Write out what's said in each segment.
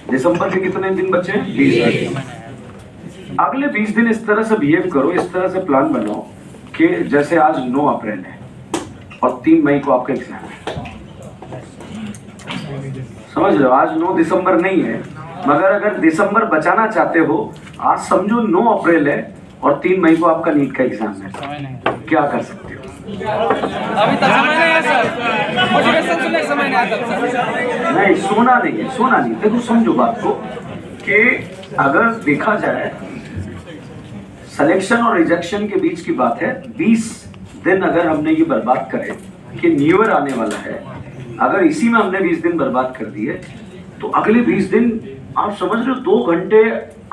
दिसंबर के कितने दिन बचे हैं? 20 दिन। अगले 20 दिन इस तरह से बिहेव करो, इस तरह से प्लान बनाओ कि जैसे आज 9 अप्रैल है और 3 मई को आपका एग्जाम है। समझ रहे हो? आज 9 दिसंबर नहीं है, मगर अगर दिसंबर बचाना चाहते हो, आज समझो 9 अप्रैल है और 3 मई को आपका नीट का एग्जाम है, क्या कर सकते हो? अभी तक समय नहीं है सर, मोटिवेशन सुनने का समय नहीं आता सर। नहीं, सोना नहीं है, सोना नहीं। देखो समझो बात को कि अगर देखा जाए सिलेक्शन और रिजेक्शन के बीच की बात है। 20 दिन अगर हमने ये बर्बाद करे कि न्यू ईयर आने वाला है, अगर इसी में हमने 20 दिन बर्बाद कर दिए तो अगले 20 दिन आप समझ रहे हो 2 घंटे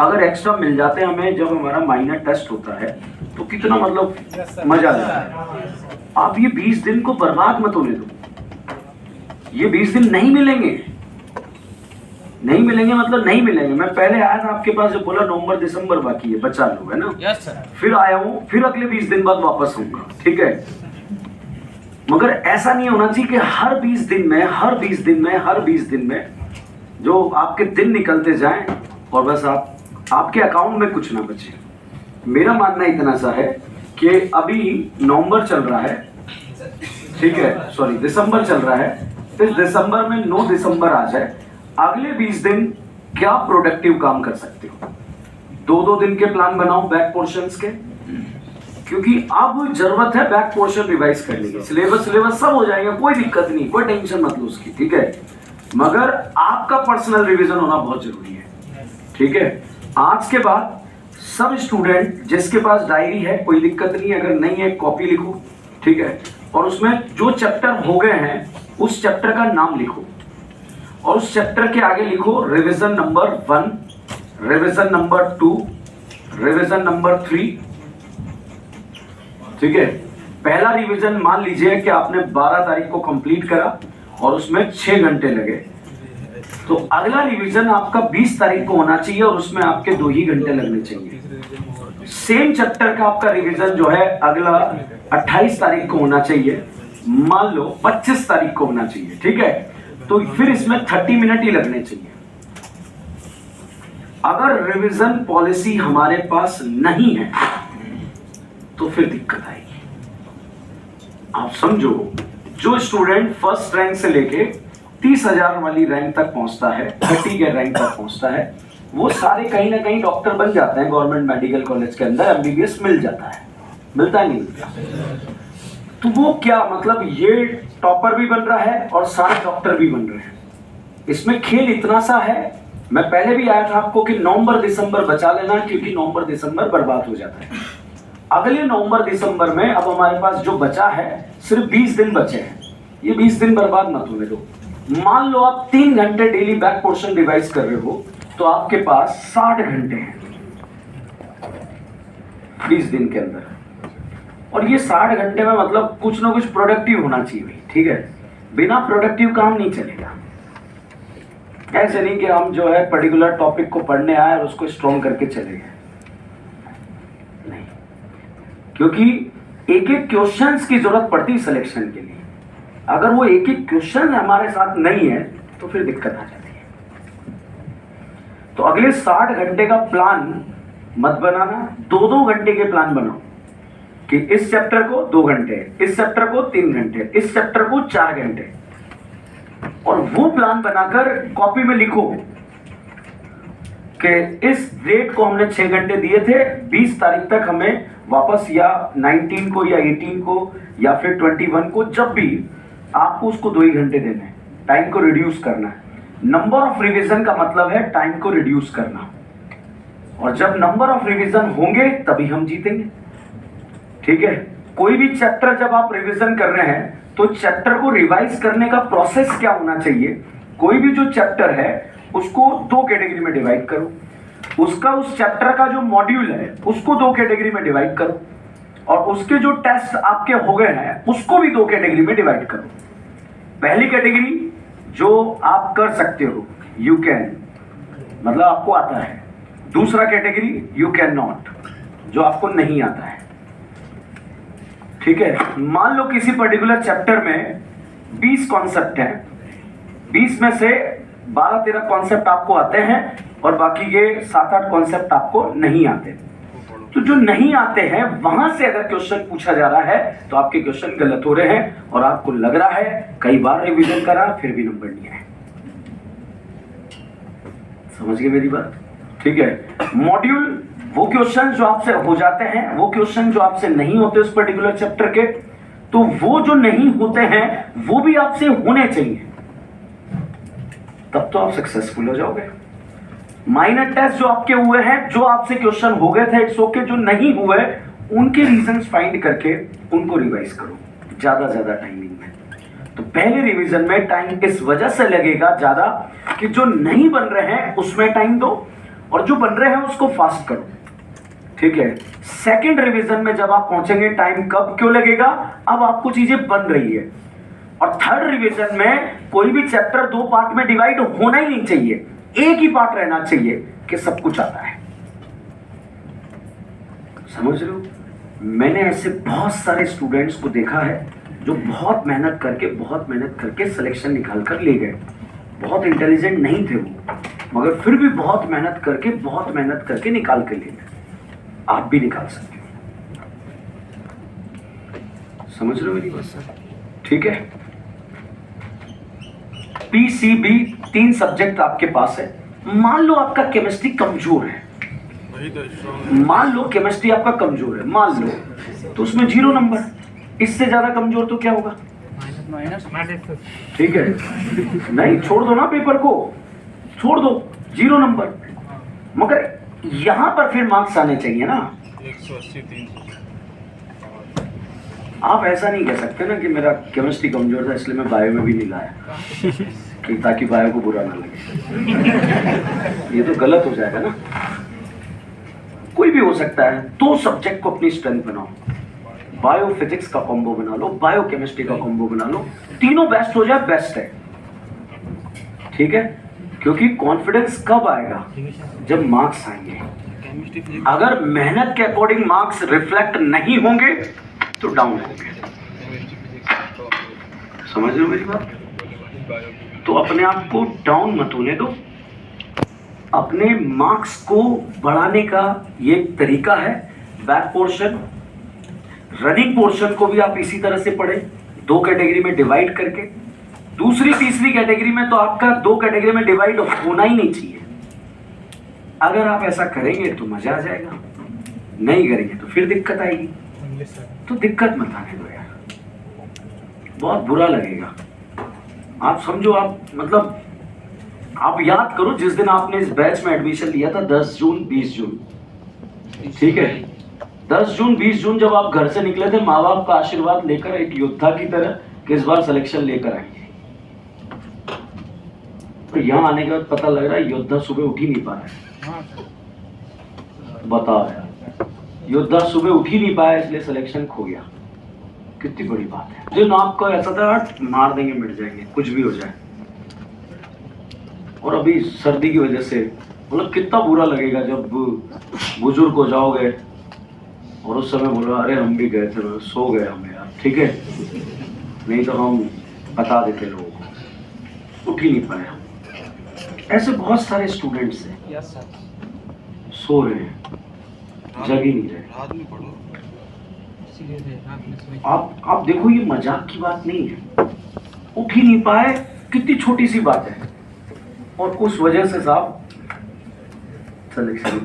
अगर एक्स्ट्रा मिल जाते हैं हमें जब हमारा माइनर टेस्ट होता है तो कितना मतलब मजा आ जाता है। आप ये 20 दिन को बर्बाद मत होने दो। ये 20 दिन नहीं मिलेंगे, नहीं मिलेंगे मतलब नहीं मिलेंगे। मैं पहले आया था आपके पास, जो बोला नवंबर दिसंबर बाकी है, बचा लो, है ना? Yes sir. फिर आया हूँ, फिर अगले 20 दिन बाद वापस आऊंगा, ठीक है? मगर ऐसा नहीं होना चाहिए कि हर 20 दिन में, हर 20 दिन में, हर 20 दिन में जो आपके दिन निकलते जाएं और बस आपके अकाउंट में कुछ ना बचे। मेरा मानना इतना सा है कि अभी नवंबर चल रहा है, ठीक है, सॉरी दिसंबर चल रहा है। इस दिसंबर में 9 दिसंबर आ जाए, अगले 20 दिन क्या प्रोडक्टिव काम कर सकते हो? 2-2 दिन के प्लान बनाओ बैक पोर्शंस के, क्योंकि अब जरूरत है बैक पोर्शन रिवाइज करने की। सिलेबस सब हो जाएगा, कोई दिक्कत नहीं, कोई टेंशन मत लो उसकी, ठीक है? मगर आपका पर्सनल रिवीजन होना बहुत जरूरी है, ठीक है? आज के बाद सब स्टूडेंट जिसके पास डायरी है कोई दिक्कत नहीं, अगर नहीं है कॉपी लिखो, ठीक है? और उसमें जो चैप्टर हो गए हैं उस चैप्टर का नाम लिखो और उस चैप्टर के आगे लिखो revision number 1, revision number 2, revision number 3, ठीक है? पहला रिवीजन मान लीजिए कि आपने 12 तारीख को कंप्लीट करा और उसमें 6 घंटे लगे, तो अगला रिवीजन आपका 20 तारीख को होना चाहिए और उसमें आपके 2 ही घंटे लगने चाहिए। सेम चैप्टर का आपका रिवीजन जो है अगला 28 तारीख को होना चाहिए, मान लो 25 तारीख को होना चाहिए, ठीक है? तो फिर इसमें 30 मिनट ही लगने चाहिए। अगर रिवीजन पॉलिसी हमारे पास नहीं है तो फिर दिक्कत आएगी। आप समझो, जो स्टूडेंट फर्स्ट रैंक से लेके 30,000 वाली रैंक तक पहुंचता है, 30 के रैंक तक पहुंचता है, वो सारे कहीं ना कहीं डॉक्टर बन जाते हैं। गवर्नमेंट मेडिकल कॉलेज के अंदर एमबीबीएस मिल जाता है, मिलता नहीं मिलता? तो वो क्या मतलब, ये टॉपर भी बन रहा है और सारे डॉक्टर भी बन रहे हैं। इसमें खेल इतना सा है, मैं पहले भी आया था आपको कि नवंबर दिसंबर बचा लेना, क्योंकि नवंबर दिसंबर बर्बाद हो जाता है। अगले नवंबर दिसंबर में अब हमारे पास जो बचा है सिर्फ 20 दिन बचे हैं, ये 20 दिन बर्बाद मत होने दो। मान लो आप 3 घंटे डेली बैक पोर्शन रिवाइज कर रहे हो तो आपके पास 60 घंटे हैं 20 दिन के अंदर, और ये 60 घंटे में मतलब कुछ ना कुछ प्रोडक्टिव होना चाहिए, ठीक है? बिना प्रोडक्टिव काम नहीं चलेगा। ऐसे नहीं कि हम जो है पर्टिकुलर टॉपिक को पढ़ने आए और उसको स्ट्रॉन्ग करके चले गए, नहीं, क्योंकि एक एक क्वेश्चंस की जरूरत पड़ती है सिलेक्शन के लिए। अगर वो एक एक क्वेश्चन हमारे साथ नहीं है तो फिर दिक्कत आ जाती है। तो अगले 60 घंटे का प्लान मत बनाना, 2-2 घंटे के प्लान बनाओ कि इस चैप्टर को 2 घंटे, इस चैप्टर को 3 घंटे, इस चैप्टर को 4 घंटे, और वो प्लान बनाकर कॉपी में लिखो कि इस डेट को हमने 6 घंटे दिए थे, 20 तारीख तक हमें वापस या 19 को या 18 को या फिर 21 को, जब भी आपको उसको 2 ही घंटे देने हैं, टाइम को रिड्यूस करना है। नंबर ऑफ रिवीजन का मतलब है टाइम को रिड्यूस करना, और जब नंबर ऑफ रिवीजन होंगे तभी हम जीतेंगे, ठीक है? कोई भी चैप्टर जब आप रिवीजन कर रहे हैं तो चैप्टर को रिवाइज करने का प्रोसेस क्या होना चाहिए? कोई भी जो चैप्टर है उसको 2 कैटेगरी में डिवाइड करो, उसका उस चैप्टर का जो मॉड्यूल है उसको 2 कैटेगरी में डिवाइड करो, और उसके जो टेस्ट आपके हो गए हैं उसको भी 2 कैटेगरी में डिवाइड करो। पहली कैटेगरी जो आप कर सकते हो, यू कैन, मतलब आपको आता है। दूसरा कैटेगरी यू कैन नॉट, जो आपको नहीं आता है, ठीक है? मान लो किसी पर्टिकुलर चैप्टर में 20 कॉन्सेप्ट हैं, 20 में से 12-13 कॉन्सेप्ट आपको आते हैं और बाकी के 7-8 कॉन्सेप्ट आपको नहीं आते। तो जो नहीं आते हैं वहां से अगर क्वेश्चन पूछा जा रहा है तो आपके क्वेश्चन गलत हो रहे हैं और आपको लग रहा है कई बार रिवीजन करा फिर भी नंबर नहीं आए। समझ गए मेरी बात? ठीक है। मॉड्यूल वो क्वेश्चन जो आपसे हो जाते हैं, वो क्वेश्चन जो आपसे नहीं होते उस पर्टिकुलर चैप्टर के, तो वो जो नहीं होते हैं वो भी आपसे होने चाहिए, तब तो आप सक्सेसफुल हो जाओगे। माइनर टेस्ट जो आपके हुए हैं, जो आपसे क्वेश्चन हो गए थे इट्स ओके, जो नहीं हुए उनके रीजंस फाइंड करके उनको रिवाइज करो ज्यादा टाइमिंग में। तो पहले रिवीजन में टाइम इस वजह से लगेगा ज्यादा कि जो नहीं बन रहे हैं उसमें टाइम दो और जो बन रहे हैं उसको फास्ट करो। ठीक है। सेकंड रिवीजन में जब आप पहुंचेंगे टाइम कब क्यों लगेगा, अब आपको चीजें बन रही है। और थर्ड रिवीजन में कोई भी चैप्टर 2 पार्ट में डिवाइड होना ही नहीं चाहिए, एक ही पार्ट रहना चाहिए कि सब कुछ आता है। समझ रहे हो? मैंने ऐसे बहुत सारे स्टूडेंट्स को देखा है जो बहुत मेहनत करके सिलेक्शन निकाल कर ले गए। बहुत इंटेलिजेंट नहीं थे वो, मगर फिर भी बहुत मेहनत करके निकाल के ले गए। आप भी निकाल सकते हो। समझ रहे हो मेरी बात सर? ठीक है। पीसीबी 3 सब्जेक्ट आपके पास है। मान लो आपका केमिस्ट्री कमजोर है, मान लो केमिस्ट्री आपका कमजोर है, मान लो, तो उसमें 0 नंबर। इससे ज्यादा कमजोर तो क्या होगा? ठीक है। नहीं, छोड़ दो ना, पेपर को छोड़ दो, 0 नंबर। मगर यहां पर फिर मार्क्स आने चाहिए ना। 180-300। आप ऐसा नहीं कह सकते ना कि मेरा केमिस्ट्री कमजोर था इसलिए मैं बायो में भी नहीं लाया कि ताकि बायो को बुरा ना लगे। ये तो गलत हो जाएगा ना। कोई भी हो सकता है। 2 सब्जेक्ट को अपनी स्ट्रेंथ बनाओ, बायो फिजिक्स का कॉम्बो बना लो, बायो केमिस्ट्री का कॉम्बो बना लो, तीनों बेस्ट हो जाए, बेस्ट है। ठीक है। क्योंकि कॉन्फिडेंस कब आएगा? जब मार्क्स आएंगे। अगर मेहनत के अकॉर्डिंग मार्क्स रिफ्लेक्ट नहीं होंगे तो डाउन होंगे। समझ रहे हो मेरी बात? तो अपने आप को डाउन मत होने दो। अपने मार्क्स को बढ़ाने का ये तरीका है। बैक पोर्शन, रनिंग पोर्शन को भी आप इसी तरह से पढ़ें, 2 कैटेगरी में डिवाइड करके। दूसरी तीसरी कैटेगरी में तो आपका 2 कैटेगरी में डिवाइड होना ही नहीं चाहिए। अगर आप ऐसा करेंगे तो मजा आ जाएगा, नहीं करेंगे तो फिर दिक्कत आएगी। तो दिक्कत मत आने दो यार, बहुत बुरा लगेगा। आप समझो, आप मतलब आप याद करो जिस दिन आपने इस बैच में एडमिशन लिया था, 10 जून 20 जून, ठीक है, 10 जून 20 जून जब आप घर से निकले थे माँ बाप का आशीर्वाद लेकर एक योद्धा की तरह कि इस बार सिलेक्शन लेकर आएंगे। तो यहाँ आने के बाद पता लग रहा है योद्धा सुबह उठ ही नहीं पा रहा है। बताओ यार, योद्धा सुबह उठ ही नहीं पाया इसलिए सिलेक्शन खो गया। कितनी बड़ी बात है। जो नाप को ऐसा था मार देंगे मिट जाएंगे कुछ भी हो जाए, और अभी सर्दी की वजह से मतलब कितना बुरा लगेगा जब बुजुर्ग हो जाओगे और उस समय बोलो अरे हम भी गए थे, सो गए हमें यार, ठीक है, नहीं तो हम बता देते लोगों को। उठ ही नहीं पाए। ऐसे बहुत सारे स्टूडेंट्स हैं सो रहे हैं, जग ही नहीं रहे। आप देखो ये मजाक की बात नहीं है। उठ ही नहीं पाए कितनी छोटी सी बात है, और उस वजह से साहब सिलेक्शन।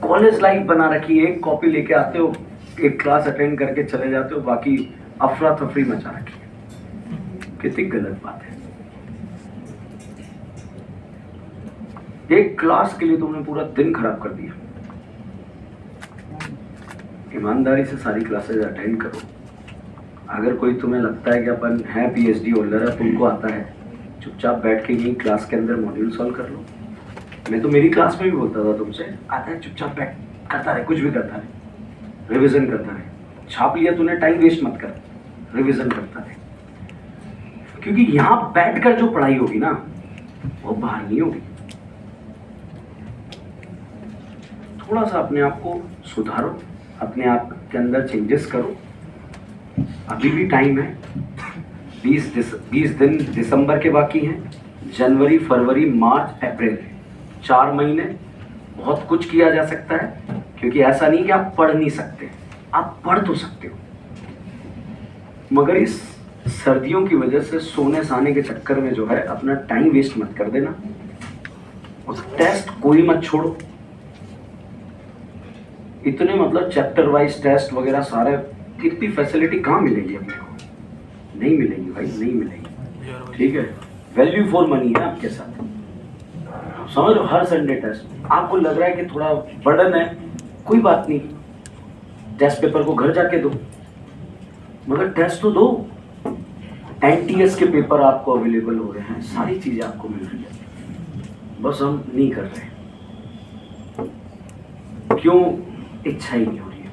कॉलेज लाइफ बना रखी है, एक कॉपी लेके आते हो, एक क्लास अटेंड करके चले जाते हो, बाकी अफरा तफरी मचा रखी है। कितनी गलत बात है। एक क्लास के लिए तुमने पूरा दिन खराब कर दिया। ईमानदारी से सारी क्लासेस अटेंड करो। अगर कोई तुम्हें लगता है कि अपन है पीएचडी होल्डर है, तुमको आता है, चुपचाप बैठ के यही क्लास के अंदर मॉड्यूल सॉल्व कर लो। मैं तो मेरी क्लास में भी बोलता था तुमसे, आता है चुपचाप बैठ, करता रहे, कुछ भी करता रहे, रिविजन करता रहे। छाप लिया तूने, टाइम वेस्ट मत कर, रिविजन करता रहे। क्योंकि यहाँ बैठ कर जो पढ़ाई होगी ना वो बाहर नहीं होगी। थोड़ा सा अपने आप को सुधारो, अपने आप के अंदर चेंजेस करो। अभी भी टाइम है, 20 दिन दिसंबर के बाकी हैं, जनवरी, फरवरी, मार्च, अप्रैल, 4 महीने। बहुत कुछ किया जा सकता है, क्योंकि ऐसा नहीं कि आप पढ़ नहीं सकते, आप पढ़ तो सकते हो, मगर इस सर्दियों की वजह से सोने साने के चक्कर में जो है अपना टाइम वेस्ट मत कर देना। उस टेस्ट कोई मत छोड़ो, इतने मतलब चैप्टर वाइज टेस्ट वगैरह सारे, इतनी फैसिलिटी कहाँ मिलेगी अपने को? नहीं मिलेगी भाई, नहीं मिलेगी। ठीक है, वैल्यू फॉर मनी है आपके साथ, समझ लो। हर संडे टेस्ट, आपको लग रहा है कि थोड़ा बर्डन है, कोई बात नहीं, टेस्ट पेपर को घर जाके दो, मगर टेस्ट तो दो। NTS के पेपर आपको अवेलेबल हो रहे हैं, सारी चीजें आपको मिल रही है, बस हम नहीं कर रहे। क्यों? इच्छा ही नहीं हो रही है।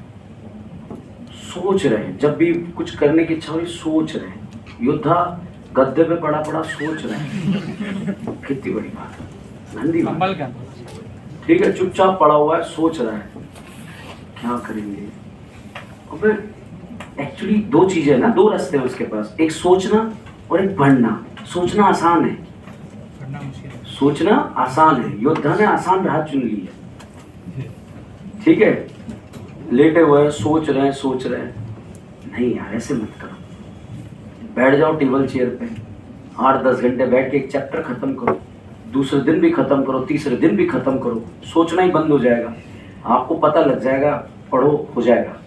सोच रहे हैं, जब भी कुछ करने की इच्छा हो रही, सोच रहे हैं। योद्धा गद्दे पे पड़ा पड़ा सोच रहे हैं, कितनी बड़ी बात है, नंदी बात। ठीक है, चुपचाप पड़ा हुआ है, सोच रहा है क्या करेंगे। और फिर एक्चुअली 2 चीजें ना, 2 रास्ते हैं उसके पास, एक सोचना और एक पढ़ना। सोचना आसान है, सोचना आसान है, योद्धा ने आसान राह चुन ली है। ठीक है, लेटे हुए सोच रहे हैं, नहीं यार ऐसे मत करो, बैठ जाओ टेबल चेयर पे, 8-10 घंटे बैठ के एक चैप्टर खत्म करो, दूसरे दिन भी खत्म करो, तीसरे दिन भी खत्म करो, सोचना ही बंद हो जाएगा, आपको पता लग जाएगा, पढ़ो हो जाएगा।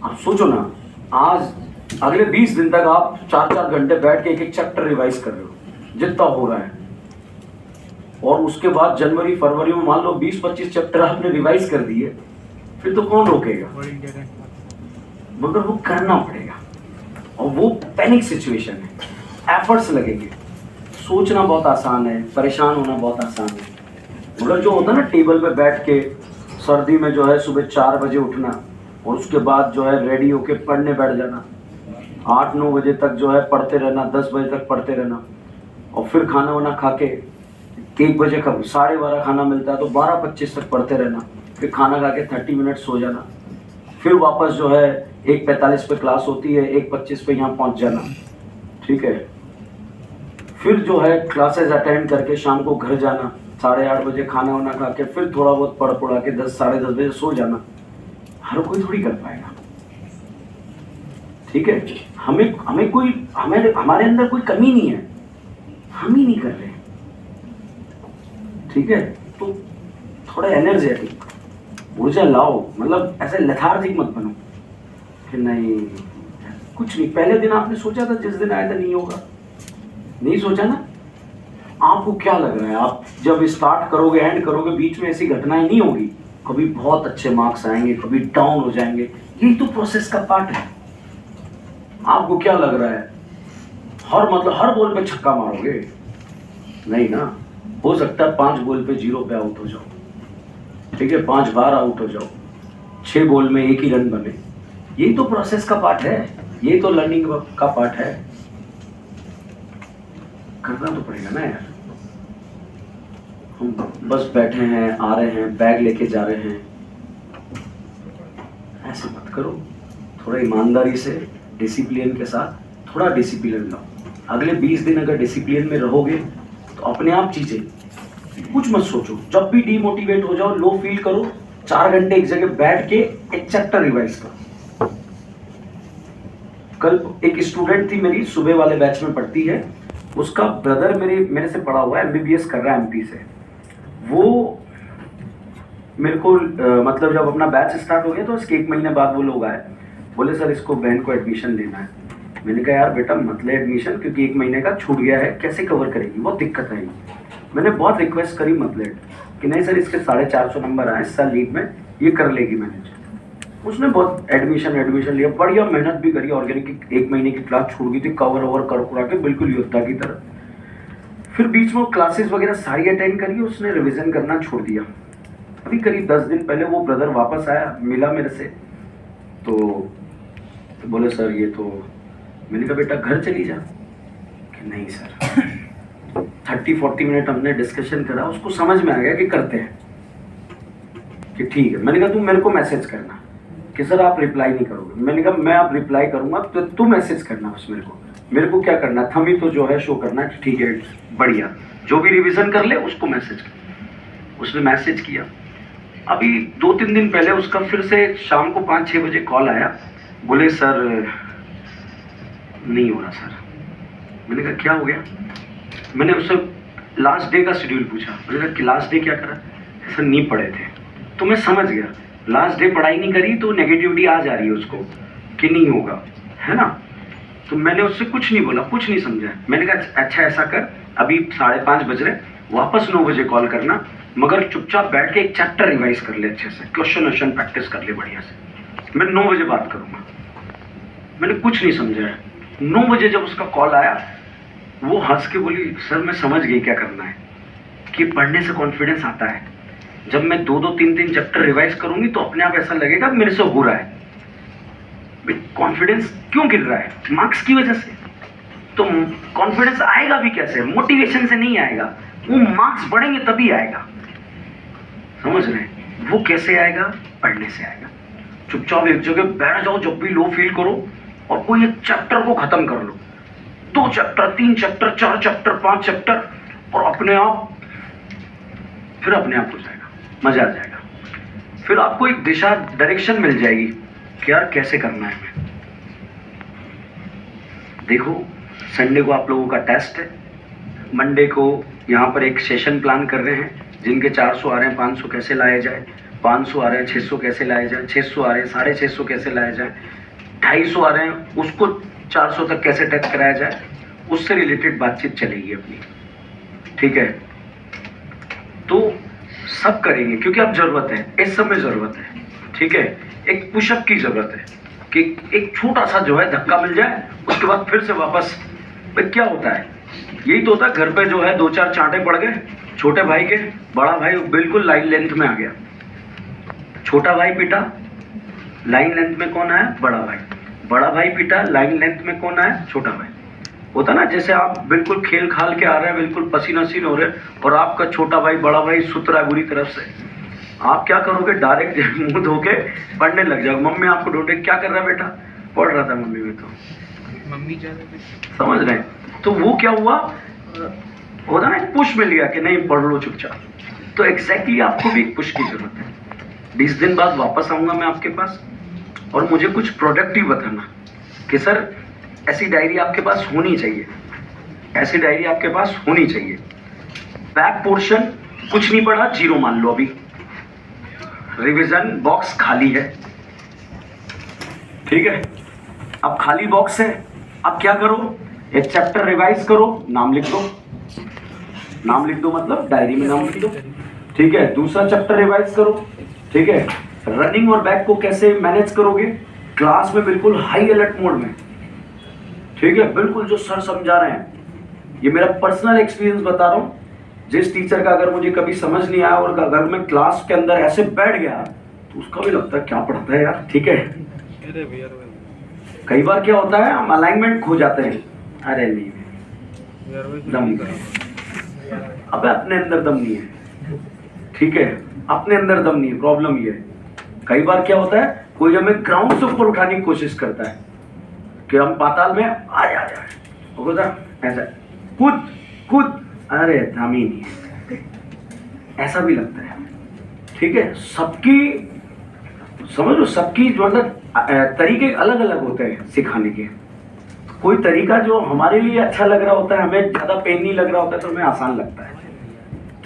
आप सोचो ना, आज अगले 20 दिन तक आप 4-4 घंटे बैठ के एक चैप्टर रिवाइज कर रहे हो, जितना हो रहा है, और उसके बाद जनवरी फरवरी में मान लो 20-25 चैप्टर आपने रिवाइज कर दिए, फिर तो कौन रोकेगा? मगर वो करना पड़ेगा, और वो पैनिक सिचुएशन है, एफर्ट्स लगेंगे। सोचना बहुत आसान है, परेशान होना बहुत आसान है। मतलब जो होता है ना, टेबल पे बैठ के सर्दी में जो है सुबह 4 बजे उठना, और उसके बाद जो है रेडी होके पढ़ने बैठ जाना, 8-9 बजे तक जो है पढ़ते रहना, 10 बजे तक पढ़ते रहना, और फिर खाना वाना खा के 1 बजे 12:30 खाना मिलता है तो 12:25 तक पढ़ते रहना, फिर खाना खा के 30 मिनट सो जाना, फिर वापस जो है 1:45 पे क्लास होती है, 1:25 पे यहाँ पहुँच जाना। ठीक है, फिर जो है क्लासेस अटेंड करके शाम को घर जाना, 8:30 बजे खाना वाना खा के फिर थोड़ा बहुत पढ़ पढ़ा के 10-10:30 बजे सो जाना। हर कोई थोड़ी कर पाएगा। ठीक है, हमें कोई हमारे अंदर कोई कमी नहीं है, हम ही नहीं कर रहे। ठीक है, तो थोड़ा एनर्जेटिक ऊर्जा लाओ, मतलब ऐसे लेथार्जिक मत बनो कि नहीं कुछ नहीं। पहले दिन आपने सोचा था, जिस दिन आया था नहीं होगा, नहीं सोचा ना। आपको क्या लग रहा है, आप जब स्टार्ट करोगे एंड करोगे, बीच में ऐसी घटनाएं नहीं होगी, कभी बहुत अच्छे मार्क्स आएंगे, कभी डाउन हो जाएंगे, यही तो प्रोसेस का पार्ट है। आपको क्या लग रहा है, हर बॉल पे छक्का मारोगे? नहीं ना, हो सकता है 5 बॉल पे 0 पे आउट हो जाओ। ठीक है, 5 बार आउट हो जाओ, 6 बॉल में 1 ही रन बने, यही तो प्रोसेस का पार्ट है, यही तो लर्निंग का पार्ट है। करना तो पड़ेगा ना यार। हम बस बैठे हैं, आ रहे हैं, बैग लेके जा रहे हैं, ऐसे मत करो। थोड़ा ईमानदारी से, डिसिप्लिन के साथ, थोड़ा डिसिप्लिन लाओ। अगले 20 दिन अगर डिसिप्लिन में रहोगे तो अपने आप चीजें, कुछ मत सोचो। जब भी डीमोटिवेट हो जाओ, लो फील करो, 4 घंटे एक जगह बैठ के एक चैप्टर रिवाइज करो। कल एक स्टूडेंट थी मेरी, सुबह वाले बैच में पढ़ती है, उसका ब्रदर मेरे से पढ़ा हुआ है, MBBS कर रहा है MP से। वो मेरे को मतलब जब अपना बैच स्टार्ट हो गया तो उसके 1 महीने बाद वो लोग आए, बोले सर इसको बहन को एडमिशन लेना है। मैंने कहा यार बेटा मत ले एडमिशन, क्योंकि 1 महीने का छूट गया है, कैसे कवर करेगी, बहुत दिक्कत आएगी। मैंने बहुत रिक्वेस्ट करी मत ले, कि नहीं सर इसके 450 नंबर आए इस साल लीग में, ये कर लेगी मैनेज। उसने बहुत एडमिशन लिया, बढ़िया मेहनत भी करी, ऑर्गेनिक 1 महीने की क्लास छूट गई थी, कवर ओवर कर के बिल्कुल योद्धा की तरह। फिर बीच में क्लासेस वगैरह सारी अटेंड करी, उसने रिवीजन करना छोड़ दिया। अभी करीब 10 दिन पहले वो ब्रदर वापस आया, मिला मेरे से, तो बोले सर ये तो, मैंने कहा बेटा घर चली जा, कि नहीं सर। 30-40 मिनट हमने डिस्कशन करा, उसको समझ में आ गया कि करते हैं, कि ठीक है। मैंने कहा तुम मेरे को मैसेज करना, कि सर आप रिप्लाई नहीं करोगे। मैंने कहा मैं आप रिप्लाई करूंगा तो तू मैसेज करना बस मेरे को क्या करना, थंब तो जो है शो करना कि ठीक है बढ़िया, जो भी रिवीजन कर ले उसको मैसेज कर। उसने मैसेज किया। अभी 2-3 दिन पहले उसका फिर से शाम को 5-6 बजे कॉल आया, बोले सर नहीं हो रहा सर। मैंने कहा क्या हो गया? मैंने उससे लास्ट डे का शेड्यूल पूछा। मैंने कहा कि लास्ट डे क्या करा? सर नहीं पढ़े थे। तो मैं समझ गया लास्ट डे पढ़ाई नहीं करी तो नेगेटिविटी आ जा रही है उसको कि नहीं होगा, है ना। तो मैंने उससे कुछ नहीं बोला, कुछ नहीं समझा। मैंने कहा अच्छा ऐसा कर, अभी 5:30 बज रहे, वापस 9 बजे कॉल करना, मगर चुपचाप बैठ के एक चैप्टर रिवाइज कर ले अच्छे से, क्वेश्चन प्रैक्टिस कर ले बढ़िया से। मैं 9 बजे बात करूँगा। मैंने कुछ नहीं समझा। 9 बजे जब उसका कॉल आया, वो हंस के बोली सर मैं समझ गई क्या करना है, कि पढ़ने से कॉन्फिडेंस आता है। जब मैं 2-2, 3-3 चैप्टर रिवाइज करूंगी तो अपने आप ऐसा लगेगा मेरे से हो रहा है। कॉन्फिडेंस क्यों गिर रहा है? मार्क्स की वजह से। तो कॉन्फिडेंस आएगा भी कैसे? मोटिवेशन से नहीं आएगा, वो मार्क्स बढ़ेंगे तभी आएगा। समझ रहे हैं? वो कैसे आएगा? पढ़ने से आएगा। चुपचाप एक जगह बैठ जाओ, जब भी लो फील करो और कोई एक चैप्टर को खत्म कर लो, 2 चैप्टर, 3 चैप्टर, 4 चैप्टर, 5 चैप्टर, और अपने आप फिर अपने आप हो जाएगा, मजा आ जाएगा। फिर आपको एक दिशा, डायरेक्शन मिल जाएगी कि यार कैसे करना है। मैं देखो संडे को आप लोगों का टेस्ट है, मंडे को यहाँ पर एक सेशन प्लान कर रहे हैं, जिनके 400 आ रहे हैं 500 कैसे लाए जाए, 500 आ रहे हैं 600 कैसे लाए जाए, 600 आ रहे हैं 650 कैसे लाए जाए, 250 आ रहे हैं उसको 400 तक कैसे टच कराया जाए, उससे रिलेटेड बातचीत चलेगी अपनी। ठीक है, तो सब करेंगे क्योंकि अब जरूरत है, इस समय जरूरत है। ठीक है, एक पुशअप की जरूरत है कि एक छोटा सा जो है धक्का मिल जाए, उसके बाद फिर से वापस। भाई क्या होता है, यही तो होता है। घर पे जो है 2-4 चांटे पड़ गए छोटे भाई के, बड़ा भाई बिल्कुल लाइन लेंथ में आ गया, छोटा भाई पिटा, लाइन लेंथ में कौन आया? बड़ा भाई। बड़ा भाई पिटा, लाइन लेंथ में कौन आया? छोटा भाई। होता ना, जैसे आप बिल्कुल खेल खाल के आ रहे हैं, बिल्कुल पसीना सीन हो रहे हैं, और आपका छोटा भाई बड़ा भाई सुत रहा है बुरी तरफ से, आप क्या करोगे? डायरेक्ट मुंह धो के पढ़ने लग जाओगे। मम्मी आपको ढूंढे, क्या कर रहा है बेटा? पढ़ रहा था मम्मी, में तो मम्मी समझ रहे हैं। तो वो क्या हुआ, होता ना, एक पुश मिल गया कि नहीं पढ़ लो चुपचाप। तो एग्जैक्टली आपको भी एक पुश की जरूरत है। 20 दिन बाद वापस आऊंगा मैं आपके पास, और मुझे कुछ प्रोडक्टिव बताना कि सर ऐसी डायरी आपके पास होनी चाहिए, ऐसी डायरी आपके पास होनी चाहिए। बैक पोर्शन कुछ नहीं पढ़ा, 0 मान लो। अभी रिवीजन बॉक्स खाली है, ठीक है। अब खाली बॉक्स है, अब क्या करो? एक चैप्टर रिवाइज करो, नाम लिख दो। नाम लिख दो मतलब डायरी में नाम लिख दो, ठीक है। दूसरा चैप्टर रिवाइज करो, ठीक है। रनिंग और बैक को कैसे मैनेज करोगे? क्लास में बिल्कुल हाई अलर्ट मोड में, ठीक है, बिल्कुल जो सर समझा रहे हैं। ये मेरा पर्सनल एक्सपीरियंस बता रहा हूँ। जिस टीचर का अगर मुझे कभी समझ नहीं आया और अगर मैं क्लास के अंदर ऐसे बैठ गया तो उसका भी लगता है क्या पढ़ता है यार, ठीक है। कई बार क्या होता है, हम अलाइनमेंट खो जाते हैं, अरे नहीं दम नहीं, अब अपने अंदर दम नहीं है, ठीक है, अपने अंदर दम नहीं है। प्रॉब्लम ये है, कई बार क्या होता है, कोई हमें ग्राउंड से ऊपर उठाने की कोशिश करता है कि हम पाताल में आ जा, होता ऐसा कूद कूद, अरे दम ही नहीं है, ऐसा भी लगता है, ठीक है। सबकी समझ लो, सबकी मतलब तरीके अलग अलग होते हैं सिखाने के। कोई तरीका जो हमारे लिए अच्छा लग रहा होता है, हमें ज़्यादा पेन नहीं लग रहा होता है, तो हमें आसान लगता है,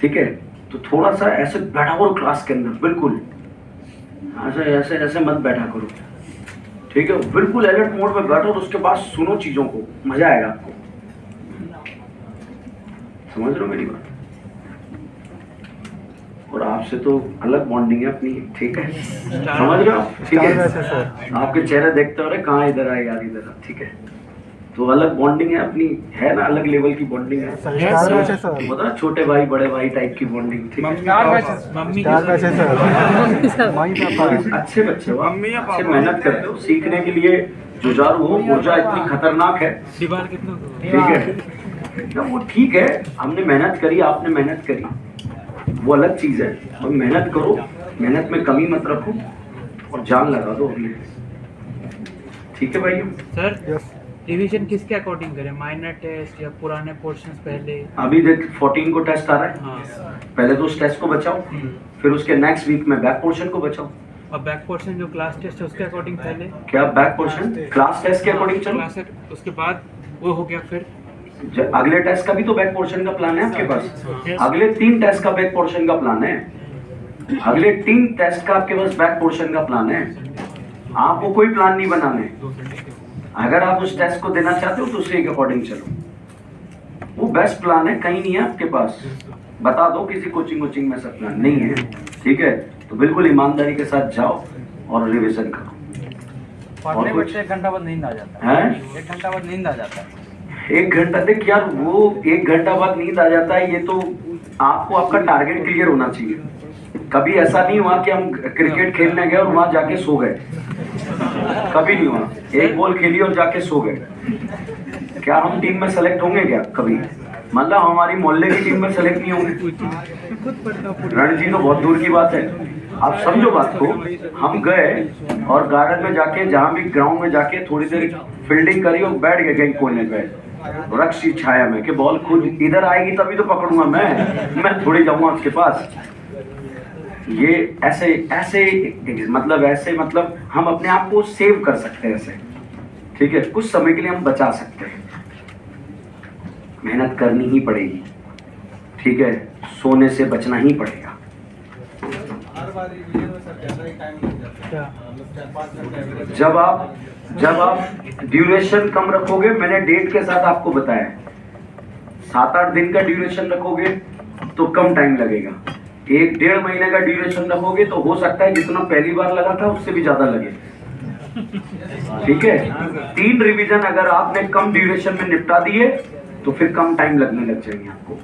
ठीक है। तो थोड़ा सा ऐसे बैठा करो क्लास के अंदर, बिल्कुल ऐसे ऐसे ऐसे मत बैठा करो, ठीक है। बिल्कुल अलर्ट मोड में बैठो और उसके बाद सुनो चीज़ों को, मज़ा आएगा आपको। समझ रहे हो मेरी बात? और आपसे तो अलग बॉन्डिंग है अपनी, ठीक है, समझ रहे हो? ठीक है, आपके चेहरे देखते हो रहे कहाँ इधर आए यार, इधर आ, ठीक है। तो अलग बॉन्डिंग है अपनी, है ना, अलग लेवल की बॉन्डिंग है, बता ना, छोटे भाई बड़े भाई टाइप की बॉन्डिंग, ठीक है। अच्छे बच्चे हो, अच्छे मेहनत करते हो, सीखने के लिए जुझारू हो, ऊर्जा इतनी खतरनाक है, ठीक है। वो ठीक है, हमने मेहनत करी, आपने मेहनत करी, वो अलग चीज़ है। और मेहनत करो, मेहनत में कमी मत रखो, और जान लगा दो अगले। ठीक है भाई। सर रिवीजन किसके अकॉर्डिंग करें, माइनर टेस्ट या पुराने पोर्शंस पहले? अभी देख 14 को टेस्ट आ रहा है, हाँ। पहले तो उस टेस्ट को बचाओ, फिर उसके नेक्स्ट वीक में बैक पोर्शन को बचाओ। और बैक पोर्शन जो क्लास टेस्ट है उसके अकॉर्डिंग पहले? क्या बैक पोर्शन क्लास टेस्ट के अकॉर्डिंग चलो, क्लास उसके बाद वो हो गया, फिर अगले टेस्ट का भी तो बैक पोर्शन का प्लान है आपके पास। अगले 3 टेस्ट का बैक पोर्शन का प्लान है, अगले 3 टेस्ट का आपके पास बैक पोर्शन का प्लान है। आपको कोई प्लान नहीं बनाने, अगर आप उस टेस्ट को देना चाहते हो तो उसी के अकॉर्डिंग चलो, वो बेस्ट प्लान है, कहीं नहीं है आपके पास। बता दो किसी कोचिंग में सब प्लान नहीं है, ठीक है? तो बिल्कुल ईमानदारी के साथ जाओ और रिवीजन करो। पढ़ने बैठते 1 घंटा बाद नींद आ जाता है, 1 घंटा बाद नींद आ जाता है। 1 घंटा देख यार, वो 1 घंटा बाद नींद आ जाता है, ये तो आपको आपका टारगेट क्लियर होना चाहिए। कभी ऐसा नहीं हुआ कि हम क्रिकेट खेलने गए और वहां जाके सो गए, कभी नहीं हुआ। 1 बॉल खेली और जाके सो गए, क्या हम टीम में सेलेक्ट होंगे क्या कभी? मतलब हमारी मोहल्ले की टीम में सेलेक्ट नहीं होंगे, रणजी तो बहुत दूर की बात है। आप समझो बात को, हम गए और गार्डन में जाके, जहाँ भी ग्राउंड में जाके थोड़ी देर फील्डिंग करी और बैठ गए कहीं कोने पे वृक्ष की छाया में कि बॉल खुद इधर आएगी तभी तो पकड़ूंगा मैं थोड़ी जाऊंगा उसके पास। ये ऐसे मतलब हम अपने आप को सेव कर सकते हैं ऐसे, ठीक है? कुछ समय के लिए हम बचा सकते हैं, मेहनत करनी ही पड़ेगी, ठीक है? सोने से बचना ही पड़ेगा। जब आप ड्यूरेशन कम रखोगे, मैंने डेट के साथ आपको बताया 7-8 दिन का ड्यूरेशन रखोगे तो कम टाइम लगेगा। 1-1.5 महीने का ड्यूरेशन रखोगे तो हो सकता है जितना पहली बार लगा था उससे भी ज्यादा लगे, ठीक है? 3 रिवीजन अगर आपने कम ड्यूरेशन में निपटा दिए तो फिर कम टाइम लगने लग जाएंगे आपको।